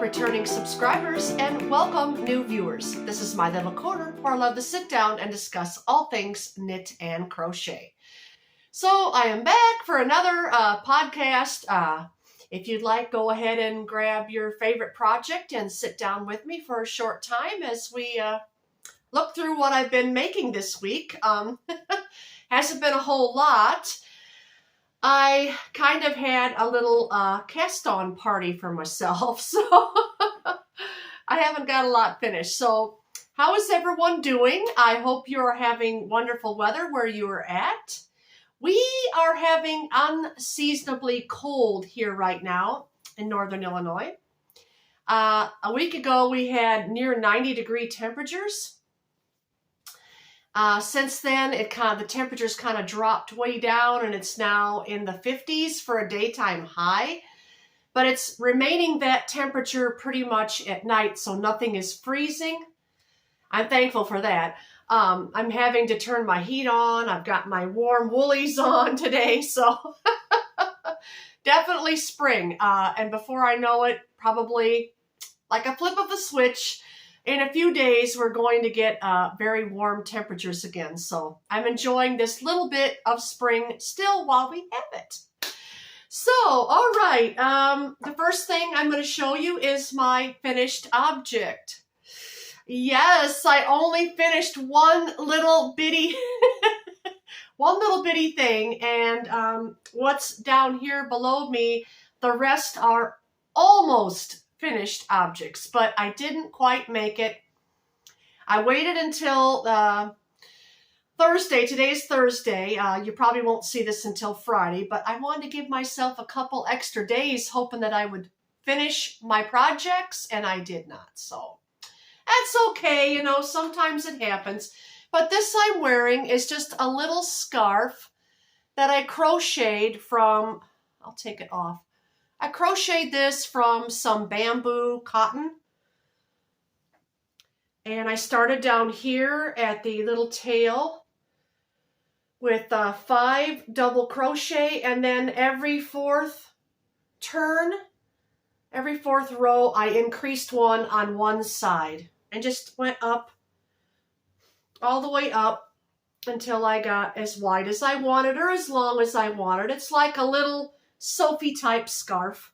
returning subscribers, and welcome new viewers. This is my little corner where I love to sit down and discuss all things knit and crochet. So I am back for another podcast. If you'd like, go ahead and grab your favorite project and sit down with me for a short time as we look through what I've been making this week. Hasn't been a whole lot. I kind of had a little cast-on party for myself, so I haven't got a lot finished. So how is everyone doing? I hope you're having wonderful weather where you are at. We are having unseasonably cold here right now in Northern Illinois. A week ago, we had near 90-degree temperatures. Since then, the temperature's kind of dropped way down, and it's now in the 50s for a daytime high. But it's remaining that temperature pretty much at night, so nothing is freezing. I'm thankful for that. I'm having to turn my heat on. I've got my warm woolies on today, so definitely spring. And before I know it, probably like a flip of a switch, in a few days, we're going to get very warm temperatures again. So I'm enjoying this little bit of spring still while we have it. So, all right. The first thing I'm going to show you is my finished object. Yes, I only finished one little bitty thing. And what's down here below me, the rest are almost finished objects, but I didn't quite make it. I waited until Thursday. Today's Thursday. You probably won't see this until Friday, but I wanted to give myself a couple extra days hoping that I would finish my projects, and I did not. So that's okay, you know, sometimes it happens. But this I'm wearing is just a little scarf that I crocheted from, I'll take it off. I crocheted this from some bamboo cotton. And I started down here at the little tail with 5 double crochet, and then every fourth turn, every fourth row, I increased one on one side and just went up all the way up until I got as wide as I wanted or as long as I wanted. It's like a little Sophie type scarf,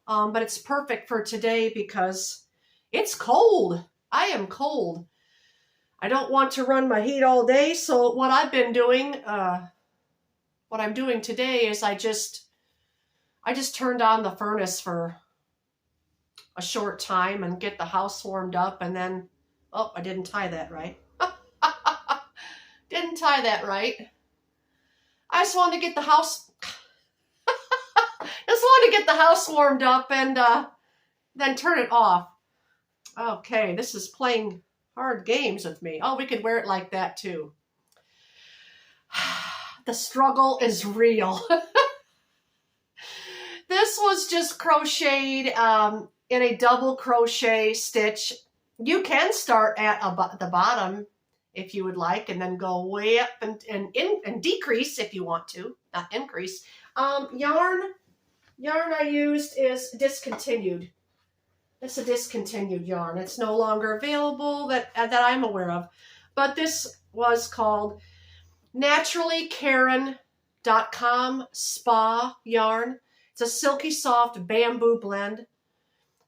but it's perfect for today because it's cold. I am cold. I don't want to run my heat all day, so what I've been doing, what I'm doing today is I just turned on the furnace for a short time and get the house warmed up, and then, oh, I didn't tie that right. Didn't tie that right. I just wanted to get the house warmed up and then turn it off. Okay, this is playing hard games with me. Oh, we could wear it like that too. The struggle is real. This was just crocheted in a double crochet stitch. You can start at the bottom if you would like, and then go way up and decrease if you want to, not increase. Yarn I used is discontinued. It's a discontinued yarn. It's no longer available that I'm aware of. But this was called naturallycaron.com spa yarn. It's a silky soft bamboo blend.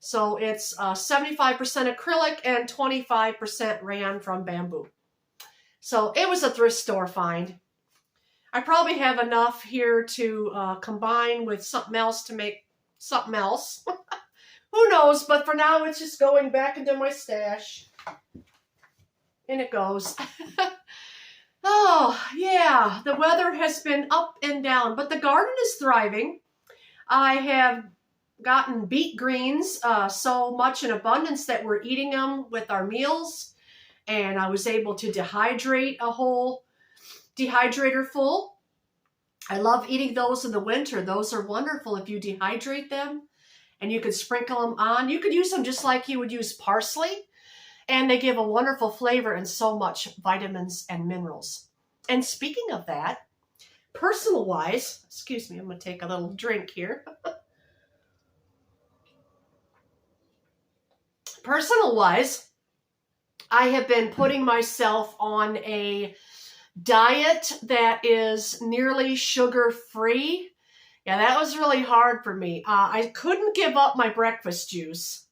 So it's 75% acrylic and 25% rayon from bamboo. So it was a thrift store find. I probably have enough here to combine with something else to make something else. Who knows? But for now, it's just going back into my stash. And it goes. Oh, yeah. The weather has been up and down, but the garden is thriving. I have gotten beet greens so much in abundance that we're eating them with our meals. And I was able to dehydrate a whole dehydrator full. I love eating those in the winter. Those are wonderful if you dehydrate them, and you could sprinkle them on. You could use them just like you would use parsley, and they give a wonderful flavor and so much vitamins and minerals. And speaking of that, personal-wise, excuse me, I'm going to take a little drink here. Personal wise, I have been putting myself on a diet that is nearly sugar-free. Yeah, that was really hard for me. I couldn't give up my breakfast juice.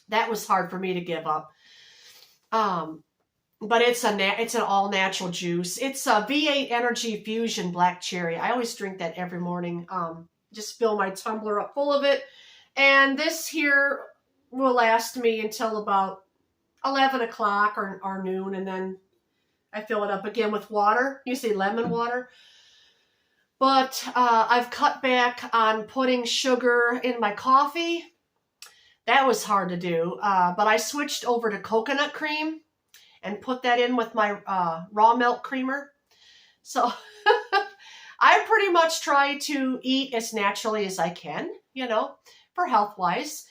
That was hard for me to give up. But it's an all-natural juice. It's a V8 Energy Fusion Black Cherry. I always drink that every morning. Just fill my tumbler up full of it. And this here will last me until about 11 o'clock or noon, and then I fill it up again with water, usually lemon water. But I've cut back on putting sugar in my coffee. That was hard to do, but I switched over to coconut cream and put that in with my raw milk creamer. So I pretty much try to eat as naturally as I can, you know, for health-wise.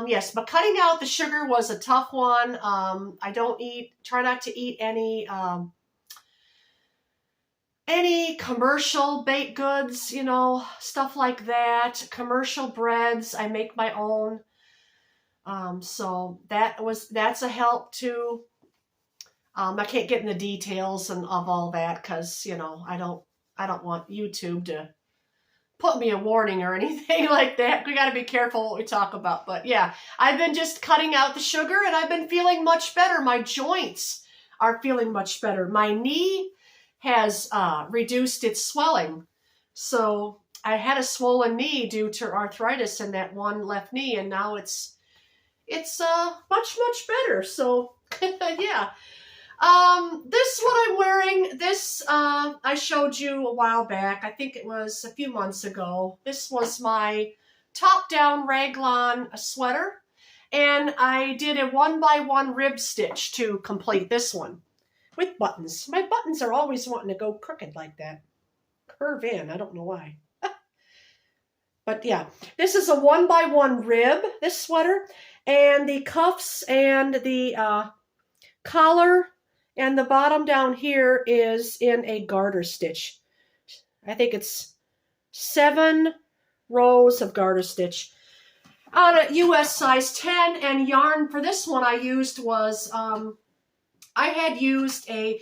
Yes, but cutting out the sugar was a tough one. I try not to eat any commercial baked goods, you know, stuff like that. Commercial breads, I make my own. So that's a help too. I can't get in the details of all that because, you know, I don't want YouTube to put me a warning or anything like that. We got to be careful what we talk about. But yeah, I've been just cutting out the sugar and I've been feeling much better. My joints are feeling much better. My knee has reduced its swelling. So I had a swollen knee due to arthritis in that one left knee, and now it's much better. So yeah. This what I'm wearing, this I showed you a while back. I think it was a few months ago. This was my top-down raglan sweater, and I did a 1x1 rib stitch to complete this one with buttons. My buttons are always wanting to go crooked like that. Curve in, I don't know why. But yeah, this is a 1x1 rib, this sweater, and the cuffs and the collar and the bottom down here is in a garter stitch. I think it's 7 rows of garter stitch on a US size 10. And yarn for this one I used was, I had used a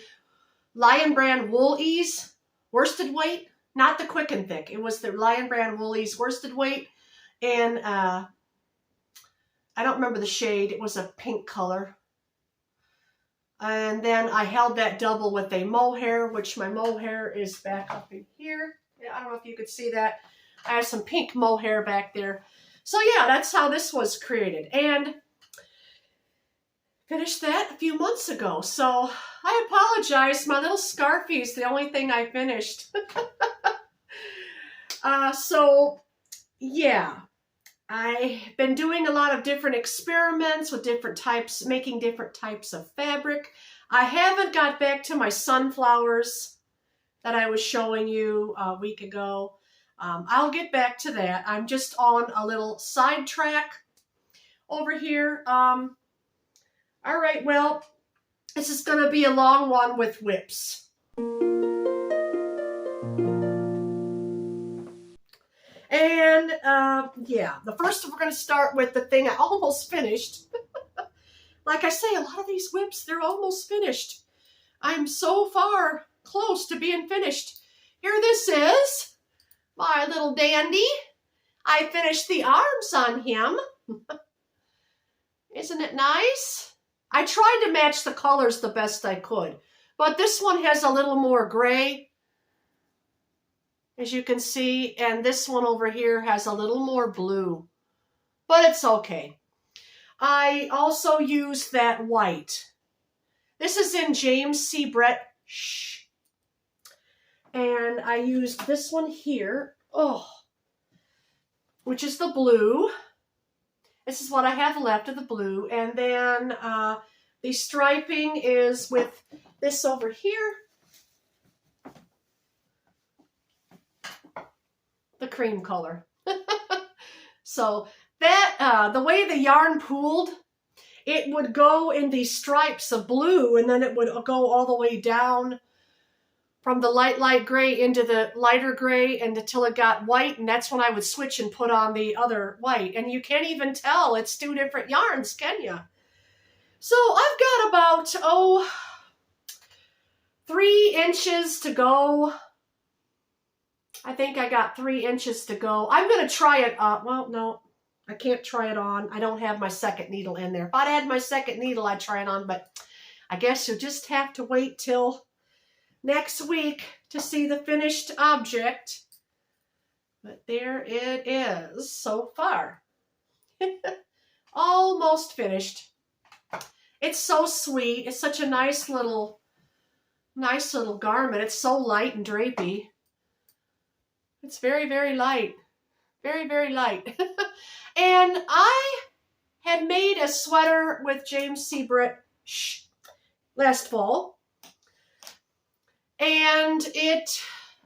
Lion Brand Wool Ease worsted weight, not the Quick and Thick. It was the Lion Brand Wool Ease worsted weight. And I don't remember the shade. It was a pink color. And then I held that double with a mohair, which my mohair is back up in here. Yeah, I don't know if you could see that. I have some pink mohair back there. So yeah, that's how this was created. And finished that a few months ago. So I apologize. My little scarfie is the only thing I finished. So yeah. I've been doing a lot of different experiments with different types, making different types of fabric. I haven't got back to my sunflowers that I was showing you a week ago. I'll get back to that. I'm just on a little sidetrack over here. All right, well, this is going to be a long one with whips. And yeah, the first we're going to start with the thing I almost finished. Like I say, a lot of these whips, they're almost finished. I'm so far close to being finished. Here this is, my little dandy. I finished the arms on him. Isn't it nice? I tried to match the colors the best I could, but this one has a little more gray, as you can see, and this one over here has a little more blue, but it's okay. I also used that white. This is in James C. Brett, and I used this one here, which is the blue. This is what I have left of the blue, and then the striping is with this over here. The cream color. So that, the way the yarn pooled, it would go in these stripes of blue, and then it would go all the way down from the light gray into the lighter gray and until it got white, and that's when I would switch and put on the other white. And you can't even tell it's two different yarns, can you? So I've got about, 3 inches to go. I think I got 3 inches to go. I'm going to try it up. Well, no, I can't try it on. I don't have my second needle in there. If I'd had my second needle, I'd try it on, but I guess you'll just have to wait till next week to see the finished object. But there it is so far. Almost finished. It's so sweet. It's such a nice little garment. It's so light and drapey. It's very, very light. Very, very light. And I had made a sweater with James Sebritt last fall. And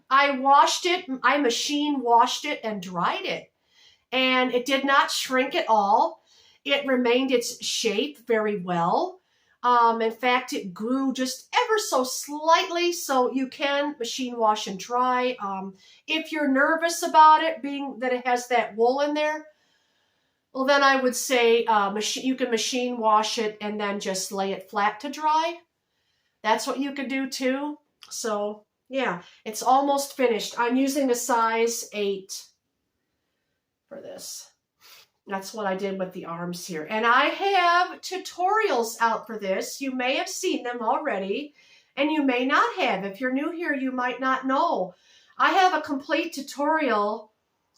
I washed it, I machine washed it and dried it. And it did not shrink at all. It remained its shape very well. In fact, it grew just ever so slightly, so you can machine wash and dry. If you're nervous about it, being that it has that wool in there, well, then I would say you can machine wash it and then just lay it flat to dry. That's what you could do too. So, yeah, it's almost finished. I'm using a size 8 for this. That's what I did with the arms here. And I have tutorials out for this. You may have seen them already, and you may not have. If you're new here, you might not know. I have a complete tutorial,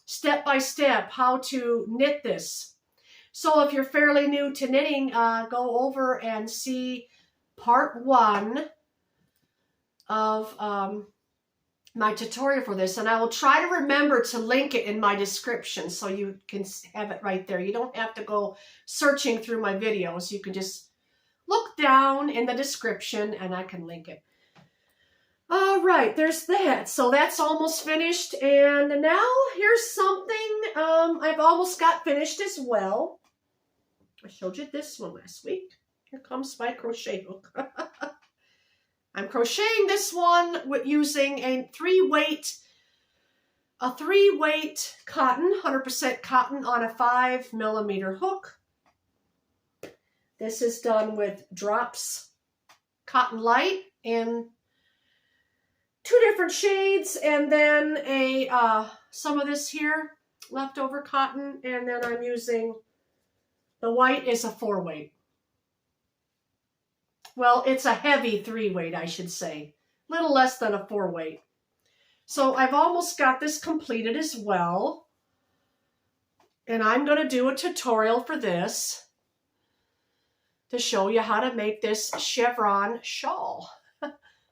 step by step, how to knit this. So if you're fairly new to knitting, go over and see part 1 of my tutorial for this, and I will try to remember to link it in my description so you can have it right there. You don't have to go searching through my videos. You can just look down in the description and I can link it. All right, there's that. So that's almost finished, and now here's something I've almost got finished as well. I showed you this one last week. Here comes my crochet hook. I'm crocheting this one with using a 3-weight cotton, 100% cotton on a 5mm hook. This is done with drops Cotton Light in 2 different shades, and then some of this here leftover cotton, and then I'm using the white is a 4-weight. Well, it's a heavy 3-weight, I should say. Little less than a 4-weight. So I've almost got this completed as well. And I'm going to do a tutorial for this to show you how to make this chevron shawl.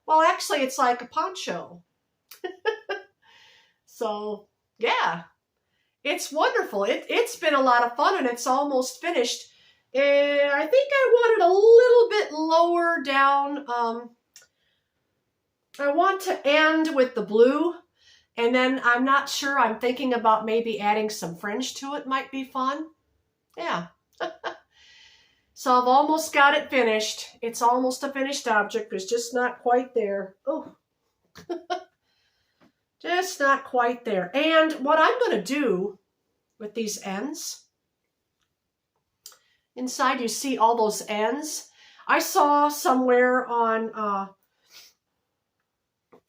Well, actually, it's like a poncho. So, yeah. It's wonderful. It's been a lot of fun, and it's almost finished. And I think I want it a little bit lower down. I want to end with the blue, and then I'm not sure. I'm thinking about maybe adding some fringe to it. Might be fun. Yeah. So I've almost got it finished. It's almost a finished object. It's just not quite there. Oh. Just not quite there. And what I'm going to do with these ends, inside you see all those ends. I saw somewhere on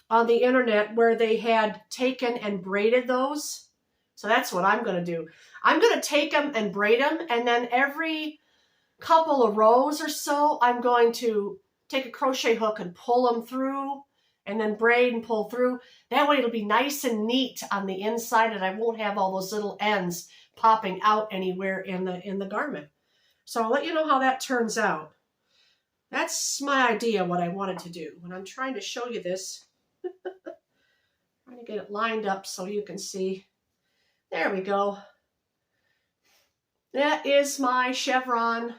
the internet where they had taken and braided those. So that's what I'm going to do. I'm going to take them and braid them, and then every couple of rows or so, I'm going to take a crochet hook and pull them through, and then braid and pull through. That way it'll be nice and neat on the inside, and I won't have all those little ends popping out anywhere in the garment. So I'll let you know how that turns out. That's my idea, what I wanted to do. And I'm trying to show you this. Trying to get it lined up so you can see. There we go. That is my chevron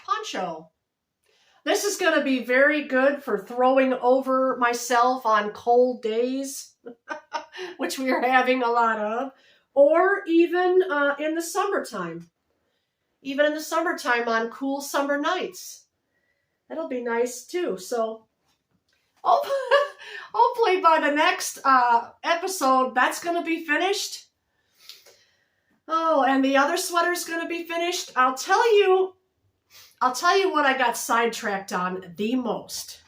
poncho. This is going to be very good for throwing over myself on cold days, which we are having a lot of, or even in the summertime. Even in the summertime on cool summer nights. That'll be nice too. So hopefully by the next episode, that's going to be finished. Oh, and the other sweater's going to be finished. I'll tell you what I got sidetracked on the most.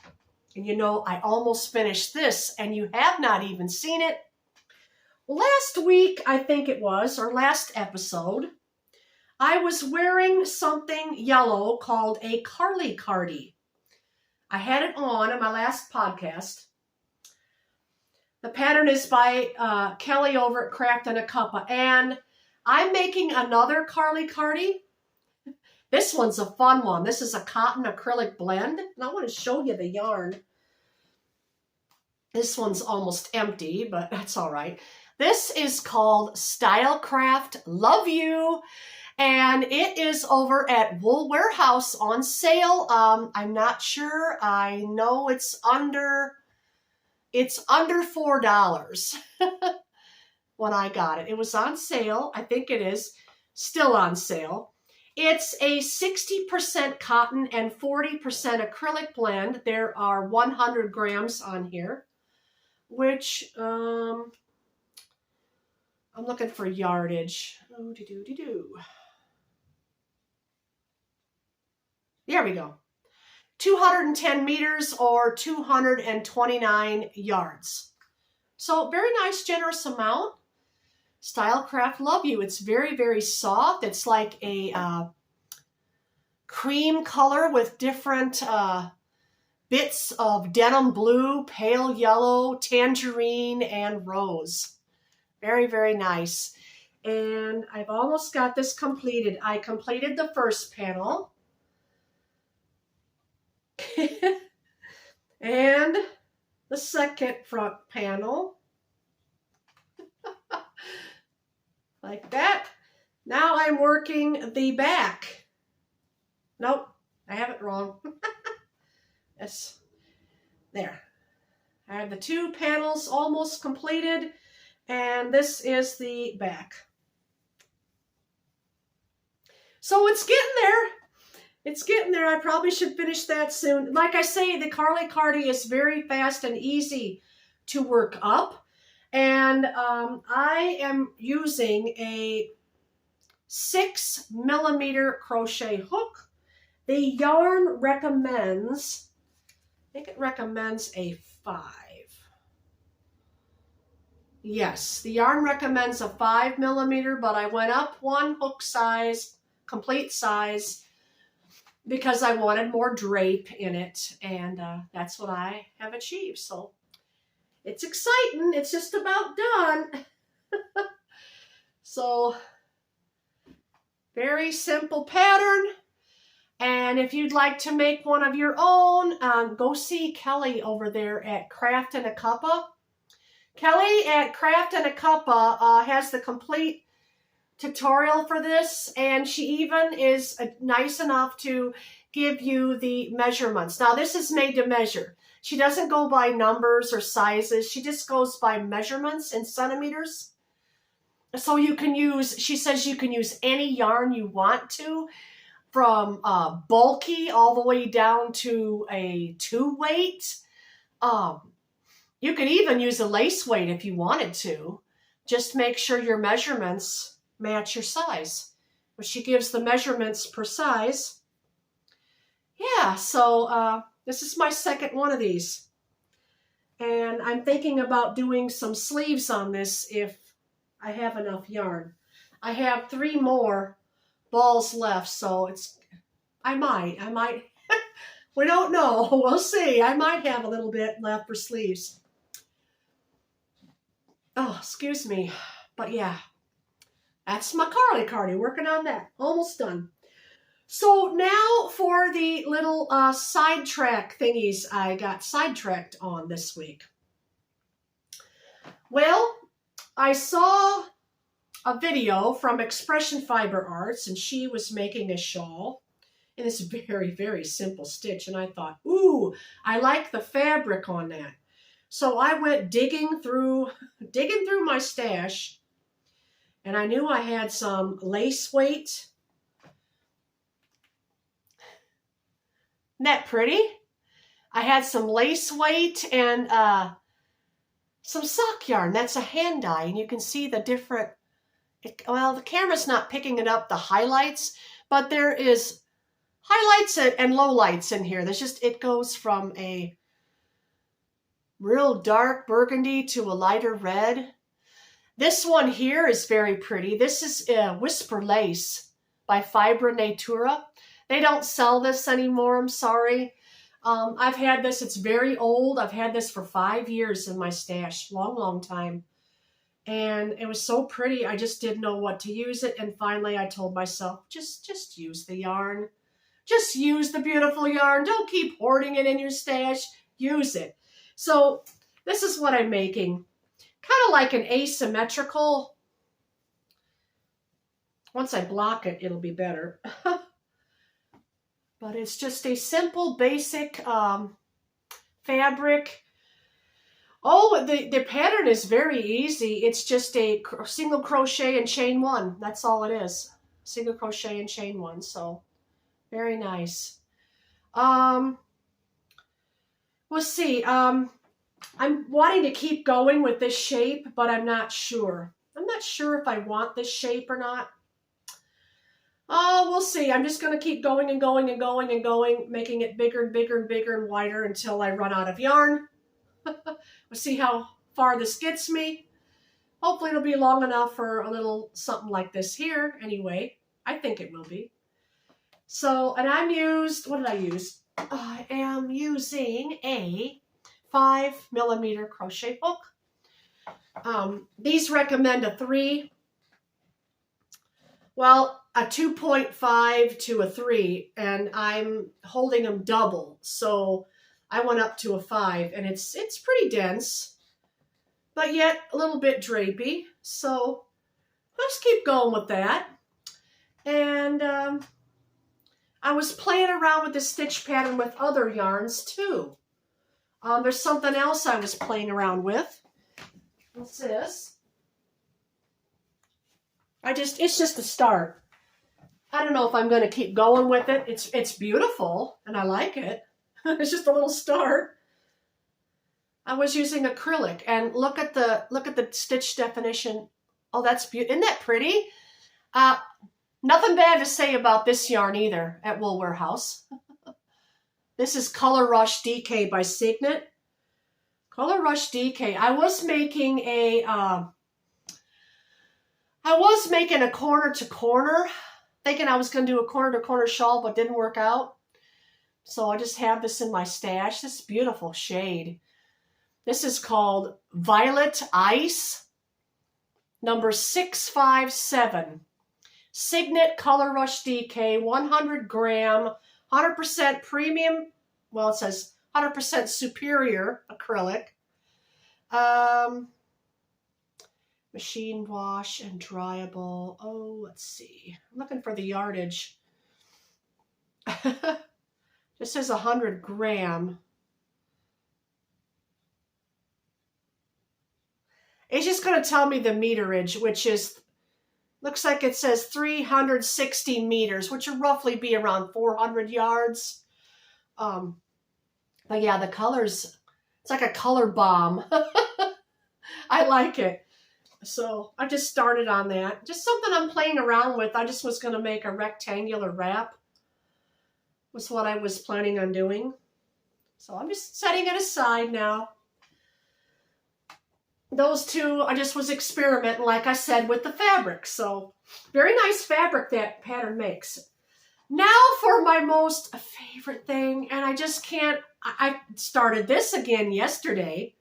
And you know, I almost finished this, and you have not even seen it. Last week, I think it was, or last episode, I was wearing something yellow called a Carly Cardi. I had it on in my last podcast. The pattern is by Kelly over at Craft and a Cuppa, and I'm making another Carly Cardi. This one's a fun one. This is a cotton acrylic blend, and I want to show you the yarn. This one's almost empty, but that's all right. This is called Stylecraft Love You, and it is over at Wool Warehouse on sale. I'm not sure. I know it's under $4 when I got it. It was on sale. I think it is still on sale. It's a 60% cotton and 40% acrylic blend. There are 100 grams on here, which I'm looking for yardage. Oh, There we go. 210 meters or 229 yards. So very nice, generous amount. Stylecraft Love You. It's very, very soft. It's like a cream color with different bits of denim blue, pale yellow, tangerine, and rose. Very, very nice. And I've almost got this completed. I completed the first panel. And the second front panel. Like that. Now I'm working the back. Nope, I have it wrong. Yes, there. I have the two panels almost completed, and this is the back. So it's getting there. It's getting there. I probably should finish that soon. Like I say, the Carly Cardi is very fast and easy to work up. And I am using a 6mm crochet hook. The yarn recommends, I think it recommends a 5. Yes, the yarn recommends a 5mm, but I went up one hook size, complete size, because I wanted more drape in it, and that's what I have achieved. So it's exciting. It's just about done. So very simple pattern. And if you'd like to make one of your own, go see Kelly over there at Craft and a Cuppa. Kelly at Craft and a Cuppa has the complete tutorial for this, and she even is nice enough to give you the measurements. Now this is made to measure. She doesn't go by numbers or sizes. She just goes by measurements in centimeters. So you can use, she says you can use any yarn you want to, from bulky all the way down to a 2-weight. You could even use a lace weight if you wanted to. Just make sure your measurements match your size. But she gives the measurements per size. Yeah, so this is my second one of these. And I'm thinking about doing some sleeves on this if I have enough yarn. I have 3 more balls left, so I might. We don't know. We'll see. I might have a little bit left for sleeves. Oh, excuse me. But yeah, that's my Carly Cardi, working on that. Almost done. So now for the little sidetrack thingies I got sidetracked on this week. Well, I saw a video from Expression Fiber Arts, and she was making a shawl in this very, very simple stitch, and I thought, ooh, I like the fabric on that. So I went digging through my stash, and I knew I had some lace weight. Isn't that pretty? I had some lace weight and some sock yarn. That's a hand dye, and you can see the different, well, the camera's not picking it up, the highlights, but there is highlights and lowlights in here. There's just, it goes from a real dark burgundy to a lighter red. This one here is very pretty. This is Whisper Lace by Fibra Natura. They don't sell this anymore, I'm sorry. I've had this, it's very old. I've had this for 5 years in my stash, long time. And it was so pretty, I just didn't know what to use it. And finally I told myself, just use the yarn. Just use the beautiful yarn. Don't keep hoarding it in your stash. Use it. So this is what I'm making. Kind of like an asymmetrical. Once I block it, it'll be better. But it's just a simple, basic fabric. Oh, the pattern is very easy. It's just a single crochet and chain one. That's all it is. Single crochet and chain one. So very nice. We'll see. I'm wanting to keep going with this shape, but I'm not sure. I'm not sure if I want this shape or not. Oh, we'll see. I'm just going to keep going and going and going and going, making it bigger and bigger and bigger and wider until I run out of yarn. We'll see how far this gets me. Hopefully it'll be long enough for a little something like this here. Anyway, I think it will be. So, and what did I use? I am using a 5mm crochet hook. These recommend a 3. Well, a 2.5 to a 3, and I'm holding them double. So I went up to a 5, and it's pretty dense, but yet a little bit drapey. So let's keep going with that. And I was playing around with the stitch pattern with other yarns too. There's something else I was playing around with. What's this? It's just a start. I don't know if I'm going to keep going with it. It's beautiful and I like it. It's just a little start. I was using acrylic, and look at the stitch definition. Oh, that's beautiful. Isn't that pretty? Nothing bad to say about this yarn either at Wool Warehouse. This is Color Rush DK by Signet. Color Rush DK. I was making a corner to corner, thinking I was going to do a corner to corner shawl, but didn't work out. So I just have this in my stash. This beautiful shade. This is called Violet Ice, number 657. Signet Color Rush DK, 100 gram, 100% premium. Well, it says 100% superior acrylic. Machine wash and dryable. Oh, let's see. I'm looking for the yardage. This says 100 gram. It's just going to tell me the meterage, which is, looks like it says 360 meters, which would roughly be around 400 yards. But yeah, the colors, it's like a color bomb. I like it. So I just started on that. Just something I'm playing around with. I just was going to make a rectangular wrap. Was what I was planning on doing. So I'm just setting it aside now. Those two, I just was experimenting, like I said, with the fabric. So very nice fabric that pattern makes. Now for my most favorite thing, and I just can't, I started this again yesterday.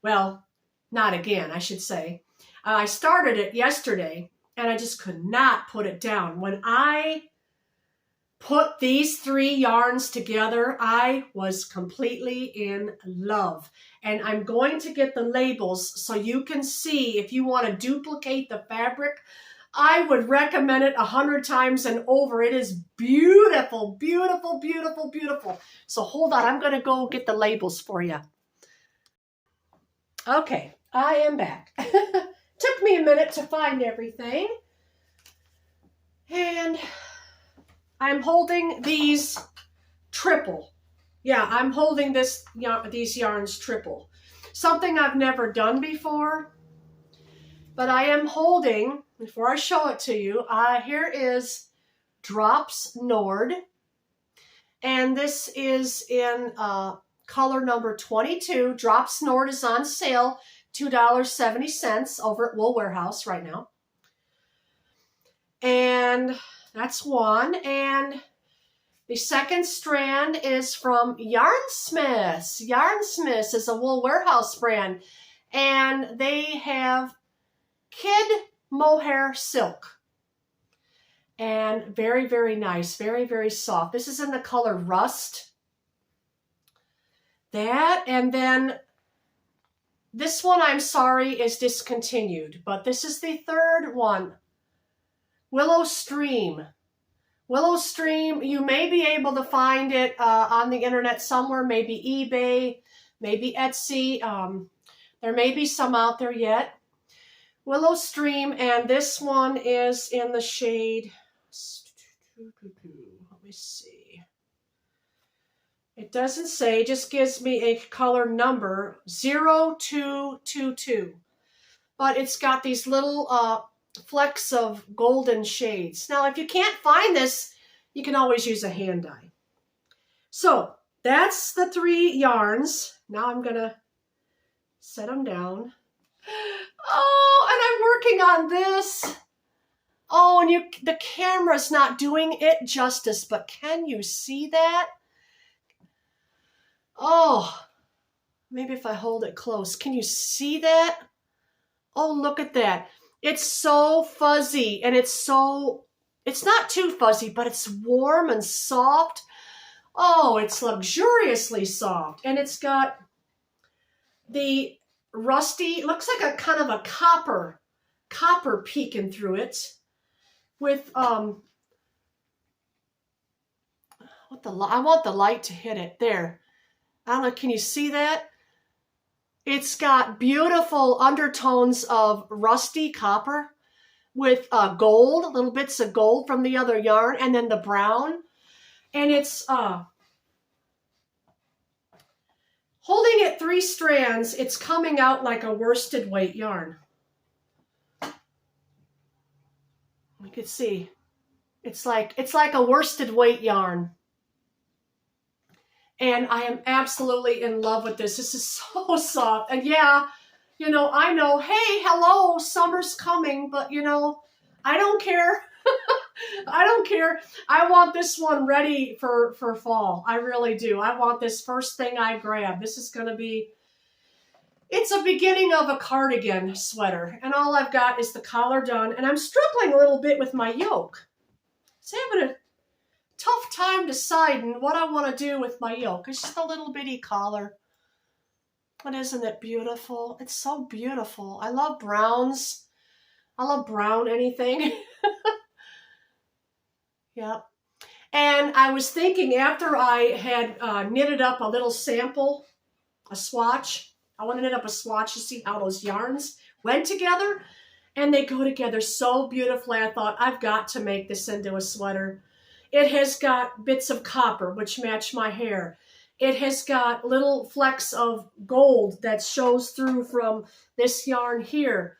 Well, not again, I should say. I started it yesterday, and I just could not put it down. When I put these 3 yarns together, I was completely in love. And I'm going to get the labels so you can see if you want to duplicate the fabric. I would recommend it 100 times and over. It is beautiful, beautiful, beautiful, beautiful. So hold on, I'm going to go get the labels for you. Okay, I am back. Took me a minute to find everything. And I'm holding these triple. Yeah, I'm holding these yarns triple. something I've never done before. But I am holding, before I show it to you, here is Drops Nord. And this is in color number 22. Drops Nord is on sale, $2.70 over at Wool Warehouse right now. And that's one. And the second strand is from Yarnsmiths. Yarnsmiths is a Wool Warehouse brand. And they have kid mohair silk, and very, very nice, very, very soft. This is in the color Rust. That, and then this one, I'm sorry, is discontinued, but this is the third one, Willow Stream. Willow Stream, you may be able to find it on the internet somewhere, maybe eBay, maybe Etsy. There may be some out there yet. Willow Stream, and this one is in the shade, let me see. It doesn't say, it just gives me a color number, 0222. But it's got these little flecks of golden shades. Now, if you can't find this, you can always use a hand dye. So, that's the 3 yarns. Now I'm going to set them down. Oh, and I'm working on this. Oh, and the camera's not doing it justice, but can you see that? Oh, maybe if I hold it close. Can you see that? Oh, look at that. It's so fuzzy, and it's not too fuzzy, but it's warm and soft. Oh, it's luxuriously soft. And it's got the rusty, looks like a kind of a copper peeking through it with I want the light to hit it there. I don't know, can you see that? It's got beautiful undertones of rusty copper with gold, little bits of gold from the other yarn, and then the brown. And it's holding it 3 strands, it's coming out like a worsted weight yarn. You can see, it's like a worsted weight yarn. And I am absolutely in love with this. This is so soft. And yeah, you know, I know, hey, hello, summer's coming, but you know, I don't care. I don't care. I want this one ready for fall. I really do. I want this first thing I grab. This is going to be, it's a beginning of a cardigan sweater. And all I've got is the collar done. And I'm struggling a little bit with my yoke. I'm having a tough time deciding what I want to do with my yoke. It's just a little bitty collar. But isn't it beautiful? It's so beautiful. I love browns. I love brown anything. Yeah. And I was thinking after I had knitted up a little sample, a swatch, I want to knit up a swatch to see how those yarns went together. And they go together so beautifully. I thought, I've got to make this into a sweater. It has got bits of copper, which match my hair. It has got little flecks of gold that shows through from this yarn here.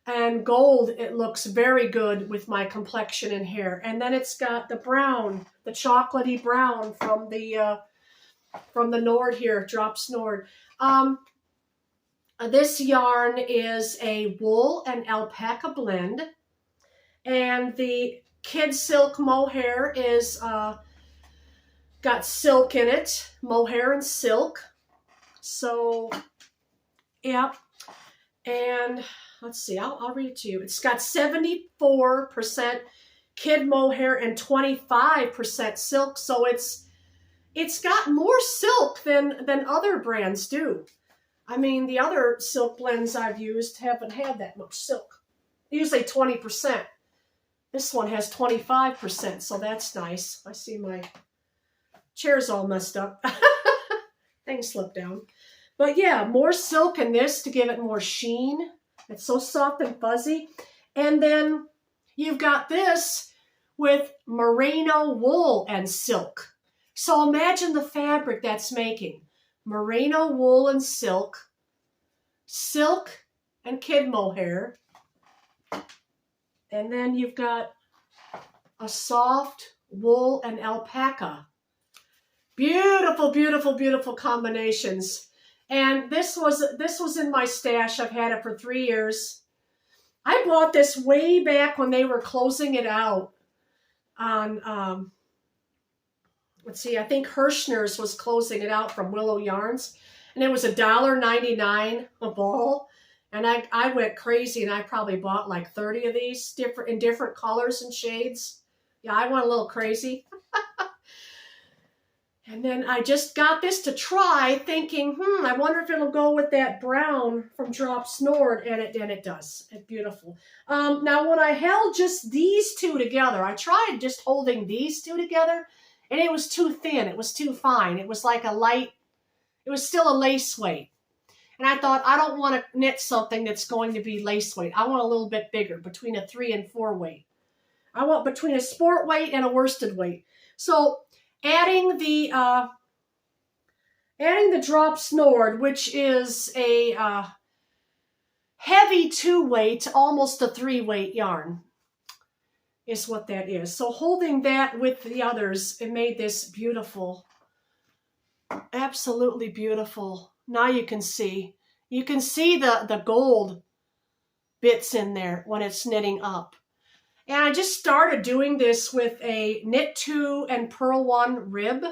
And gold, it looks very good with my complexion and hair. And then it's got the brown, the chocolatey brown from the Nord here, Drops Nord. This yarn is a wool and alpaca blend. And the kid silk mohair is got silk in it, mohair and silk. So, yeah. And let's see, I'll read it to you. It's got 74% kid mohair and 25% silk. So it's got more silk than other brands do. I mean, the other silk blends I've used haven't had that much silk. Usually 20%. This one has 25%, so that's nice. I see my chair's all messed up. Things slipped down. But yeah, more silk in this to give it more sheen. It's so soft and fuzzy. And then you've got this with merino wool and silk. So imagine the fabric that's making. Merino wool and silk. silk and kid mohair. And then you've got a soft wool and alpaca. Beautiful, beautiful, beautiful combinations. And this was in my stash. I've had it for 3 years. I bought this way back when they were closing it out on, let's see, I think Hirschner's was closing it out from Willow Yarns. And it was $1.99 a ball. And I went crazy, and I probably bought like 30 of these in different colors and shades. Yeah, I went a little crazy. And then I just got this to try, thinking, I wonder if it'll go with that brown from Drop Snort, and it does. It's beautiful. Now, when I held just these two together, I tried just holding these two together, and it was too thin. It was too fine. It was like it was still a lace weight. And I thought, I don't want to knit something that's going to be lace weight. I want a little bit bigger, between a 3 and 4 weight. I want between a sport weight and a worsted weight. So adding the Drop Snort, which is a heavy 2 weight, almost a 3 weight yarn, is what that is. So holding that with the others, it made this beautiful, absolutely beautiful. Now you can see the gold bits in there when it's knitting up. And I just started doing this with a Knit 2 and Purl 1 rib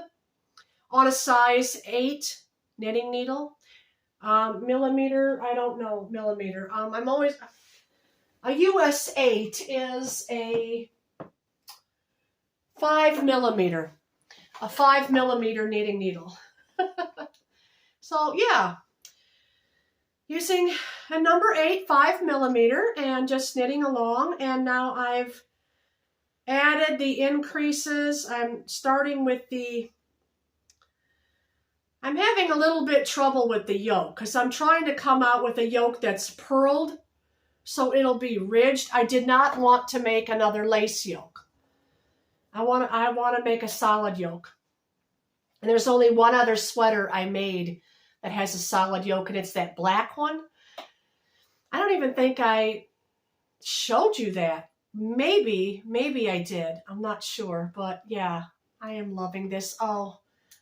on a size 8 knitting needle. Millimeter, I don't know, millimeter. I'm always, a US 8 is a 5 millimeter. A 5 millimeter knitting needle. So yeah, using a number 8, 5 millimeter, and just knitting along. And now I've added the increases. I'm starting with I'm having a little bit trouble with the yoke because I'm trying to come out with a yoke that's purled, so it'll be ridged. I did not want to make another lace yoke. I want to make a solid yoke. And there's only one other sweater I made that has a solid yoke, and it's that black one. I don't even think I showed you that. Maybe I did. I'm not sure, but yeah, I am loving this. Oh,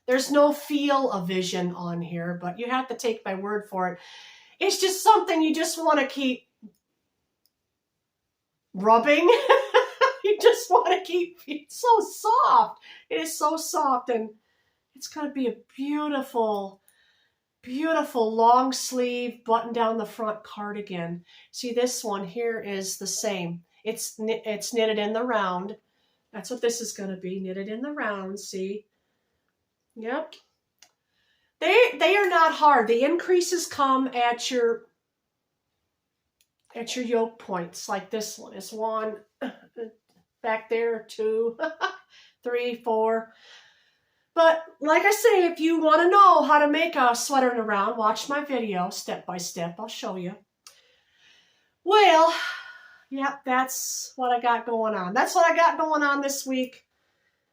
there's no feel-o-vision on here, but you have to take my word for it. It's just something you just want to keep rubbing. You just want to keep, it's so soft. It is so soft, and it's going to be a beautiful, beautiful long sleeve button down the front cardigan. See, this one here is the same. It's knitted in the round. That's what this is going to be, knitted in the round, see? Yep. They are not hard. The increases come at your yoke points, like this one. It's 1, back there, 2, 3, 4. But like I say, if you want to know how to make a sweater in a round, watch my video step by step. I'll show you. Well, yeah, that's what I got going on. That's what I got going on this week.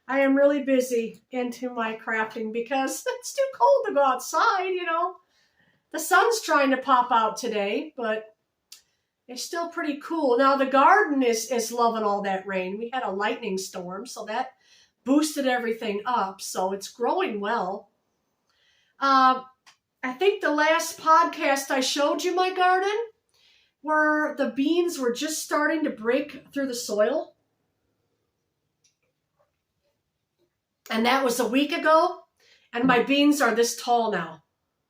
I am really busy into my crafting because it's too cold to go outside, you know. The sun's trying to pop out today, but it's still pretty cool. Now the garden is loving all that rain. We had a lightning storm, so that boosted everything up, so it's growing well. I think the last podcast I showed you my garden, where the beans were just starting to break through the soil. And that was a week ago, and my beans are this tall now.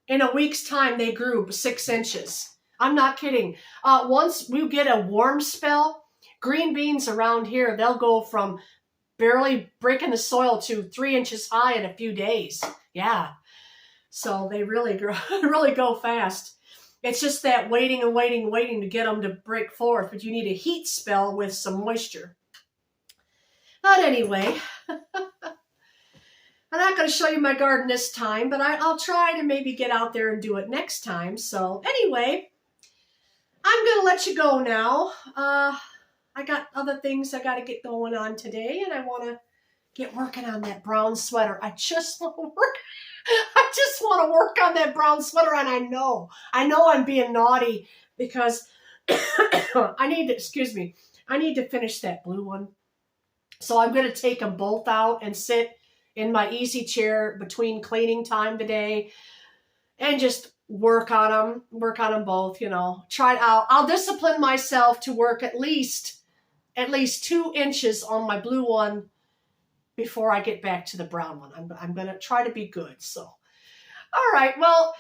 In a week's time, they grew 6 inches. I'm not kidding. Once we get a warm spell, green beans around here, they'll go from barely breaking the soil to 3 inches high in a few days. Yeah. So they really grow, really go fast. It's just that waiting and waiting and waiting to get them to break forth, but you need a heat spell with some moisture. But anyway, I'm not going to show you my garden this time, but I'll try to maybe get out there and do it next time. So anyway, I'm going to let you go now. I got other things I got to get going on today, and I want to get working on that brown sweater. I just want to work. I just want to work on that brown sweater, and I know I'm being naughty because I need to, excuse me, I need to finish that blue one. So I'm going to take them both out and sit in my easy chair between cleaning time today and just work on them both, you know. I'll discipline myself to work at least 2 inches on my blue one before I get back to the brown one. I'm going to try to be good. So, all right. Well,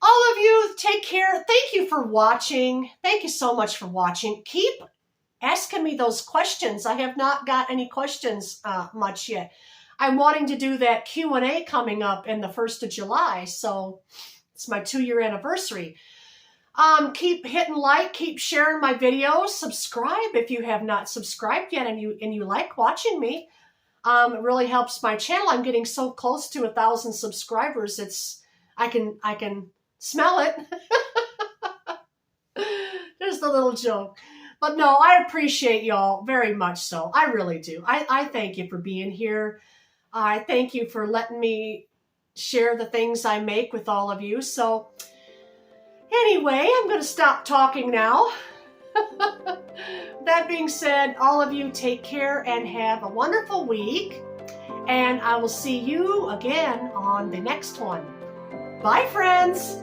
all of you, take care. Thank you for watching. Thank you so much for watching. Keep asking me those questions. I have not got any questions much yet. I'm wanting to do that Q&A coming up in the 1st of July. So it's my 2-year anniversary. Keep hitting like, keep sharing my videos, subscribe if you have not subscribed yet and you like watching me. It really helps my channel. I'm getting so close to 1,000 subscribers. I can smell it. Just a little joke. But no, I appreciate y'all very much so. I really do. I thank you for being here. I thank you for letting me share the things I make with all of you. So anyway, I'm going to stop talking now. That being said, all of you take care and have a wonderful week. And I will see you again on the next one. Bye, friends.